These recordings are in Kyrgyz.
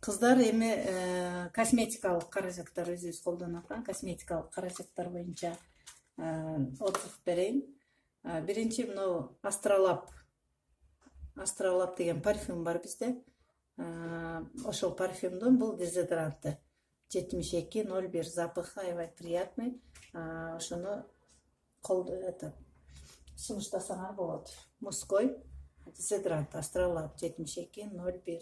Кыздар эми косметикалык каражаттар өзүбүз колдонуп аткан косметикалык каражаттар боюнча отзыв берейин. Биринчи мынау Астролаб деген парфюм бар бизде. Ошол парфюмдун бул дезодоранты 7201 запахы аябай приятный. Ошону сунуштасаңар болот. Мужской дезодорант Астролаб 7201.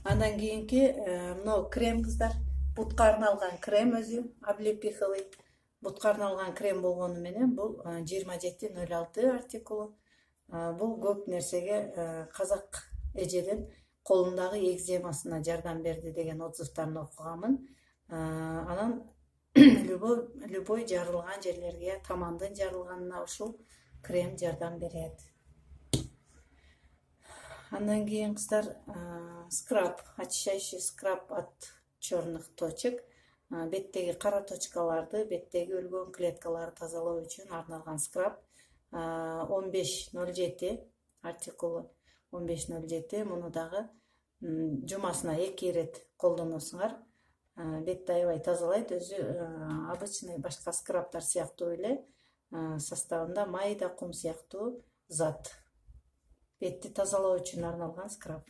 Андан кийинки мынау крем кыздар. Бутка арналган крем өзү облепиховый. Бутка арналган крем болгону менен бул 2706 артикулу. Бул көп нерсеге казак эжедин колундагы экземасына жардам берди деген отзывтарын окуганмын. Анан любой жарылган жерлерге, тамандын жарылганына ушул крем жардам берет. Андан кийин кыздар скраб, очищающий скраб от черных точек. Беттеги кара точкаларды, беттеги өлгөн клеткаларды тазалоо үчүн арналган скраб. 1507 артикулу 1507. Муну дагы жумасына 2 ирет колдоносуңар. Бетти аябай тазалайт. Өзү обычный башка скрабтар сыяктуу эле составында майда кум сыяктуу зат. Бетти тазалоо үчүн арналган скраб.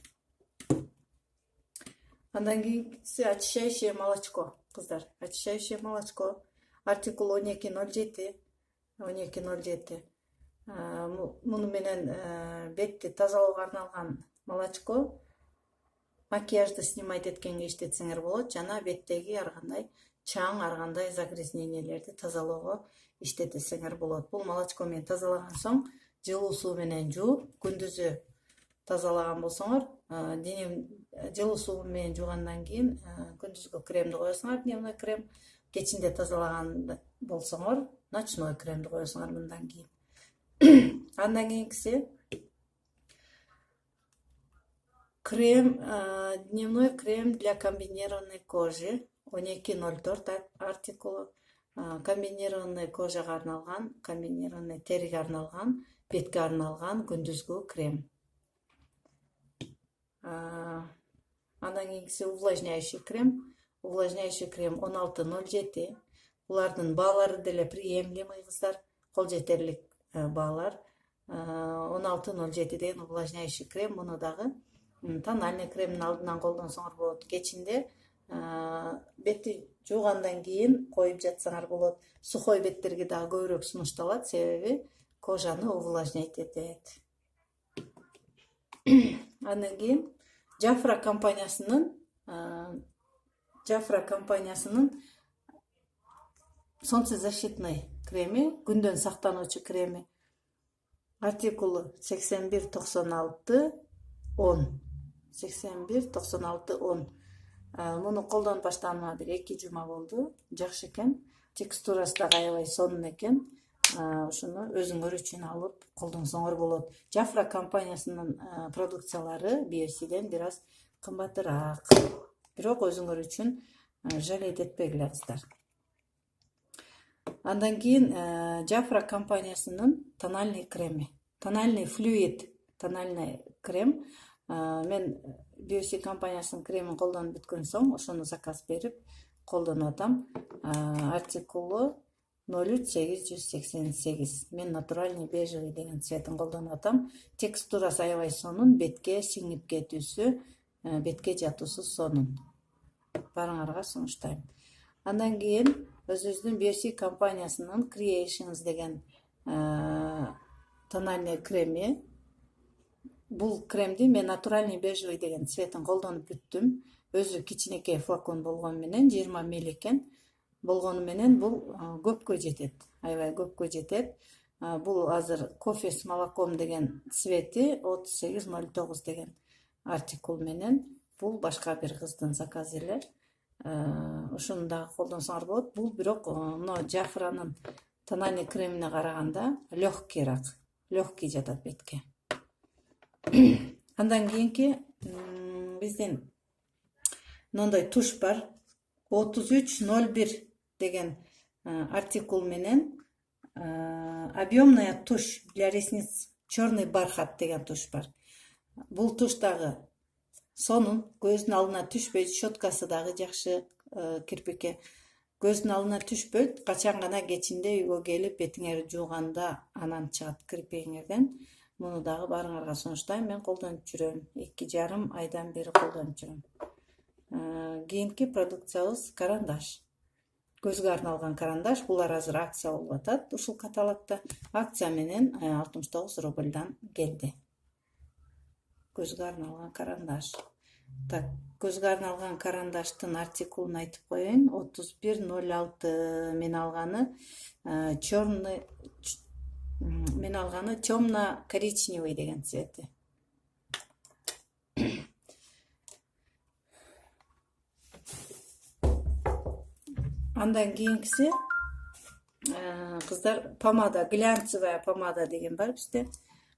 Андан кийинкиси очищающее молочко кыздар. Очищающее молочко артикул 1207. Муну менен бетти тазалоого арналган молочко макияжды снимать эткенге иштетсеңер болот жана беттеги ар кандай чаң, ар кандай загрязнениялерди тазалоого иштетсеңер болот. Бул молочко менен тазалаган соң жылуу суу менен жууп, күндүзү тазалаган болсоңор, жылуу суу менен жуугандан кийин күндүзгү кремди коесуңар, дневной крем. Кечинде тазалаган болсоңор, ночной кремди коесуңар мындан кийин. Андан кийинкиси крем, дневной крем для комбинированной кожи 1204 артикулу. Комбинированный кожага арналган, комбинированный териге арналган, бетке арналган күндүзгү крем. Андан кийинкиси увлажняющий крем. Увлажняющий крем 1607. Булардын баалары деле приемлемый кыздар, кол жетерлик баалар. 1607 деген увлажняющий крем. Муну дагы тональный кремдин алдынан колдонсоңор болот. Кечинде бетти жуугандан кийин коюп жатсаңар болот. Сухой беттерге дагы көбүрөөк сунушталат, себеби кожаны увлажнять этет. Андан кийин Jafra компаниясынын солнцезащитный креми, күндөн сактануучу креми. Артикулу 8196 10. 8196 10. Муну колдонуп баштаганыма бир 2 жума болду. Жакшы экен. Текстурасы да аябай сонун экен. Ушуну өзүңөр үчүн алып колдонсоңор болот. Jafra компаниясынын продукциялары BioC'ден бир аз кымбатыраак. Бирок өзүңөр үчүн жалейт этпегиле кыздар. Андан кийин Jafra компаниясынын тональный креми. Тональный флюид, тональный крем. Мен BioC компаниясынын кремин колдонуп бүткөн соң, ошону заказ берип колдонуп атам. Артикулу 03888. Мен натуральный бежевый деген цветин колдонуп атам. Текстурасы аябай сонун, бетке сиңип кетүүсү, бетке жатуусу сонун. Барыңарга сунуштайм. Андан кийин өзүбүздүн BioC компаниясынын Creations деген тональный креми. Бул кремди мен натуральный бежевый деген цветин колдонуп бүттүм. Өзү кичинекей флакон болгону менен 20 мл экен. Болгону менен бул көпкө жетет. Аябай көпкө жетет. Бул азыр кофе с молоком деген цвети 3809 деген артикул менен. Бул башка бир кыздын заказы эле. Ушуну дагы колдонсоңор болот. Бул бирок мына Jafra'нын тональный кремине караганда легкий жатат бетке. Андан кийинки биздин мындай туш бар. 3301 деген артикул менен объемная тушь для ресниц черный бархат деген туш бар. Бул туш дагы сонун, көздүн алдына түшпөйт, щеткасы дагы жакшы кирпикке. Көздүн алдына түшпөйт, качан гана кечинде үйгө келип бетиңерди жууганда анан чыгат кирпигиңерден. Муну дагы баарыңарга сунуштайм, мен колдонуп жүрөм. 2,5 айдан бери колдонуп жүрөм. Кийинки продукциябыз карандаш. Көзгө арналган карандаш. Булар азыр акция болуп атат ушул каталогдо. Акция менен 69 рубльдан келди. Көзгө арналган карандаш. Так, көзгө арналган карандаштын артикулун айтып коеюн. 3106 мен алганы черный, мен алганы темно-коричневый деген цвети. Андан кийинкиси кыздар помада, глянцевая помада деген бар бизде.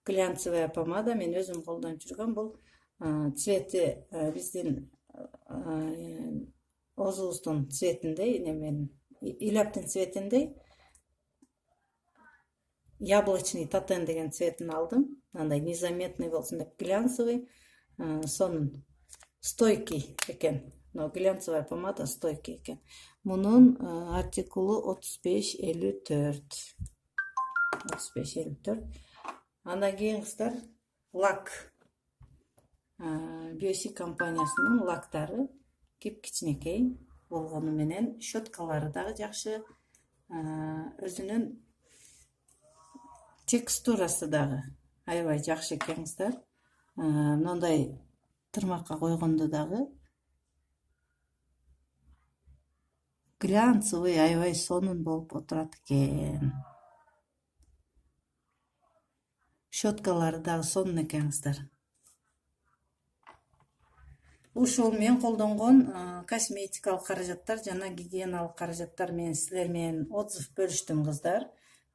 Глянцевая помада мен өзүм колдонуп жүргөм. Бул цвети биздин оозубуздун цветиндей, немен иляптын цветиндей. Яблочный татен деген цветин алдым. Андай незаметный болсун деп, глянцевый, сонун стойкий экен. Но глянцевая помада стойкий экен. Мунун артикулу 35,54. 35,54. Андан кийин кыздар лак. Биоси компаниясынын лактары кичинекей болгону менен щеткалары дагы жакшы. Өзүнүн текстурасы дагы аябай жакшы экен кыздар. Мындай тырмакка койгондо дагы глянцевый аябай сонун болуп отурат экен. Щеткалары дагы сонун экен кыздар. Ушул мен колдонгон косметикалык каражаттар жана гигиеналык каражаттар менен силер менен отзыв бөлүштүм кыздар.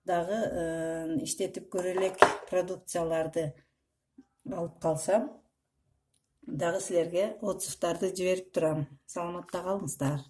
Дагы иштетип көрө элек продукцияларды алып калсам, дагы силерге отзывдарды жиберип турам. Саламатта калыңыздар.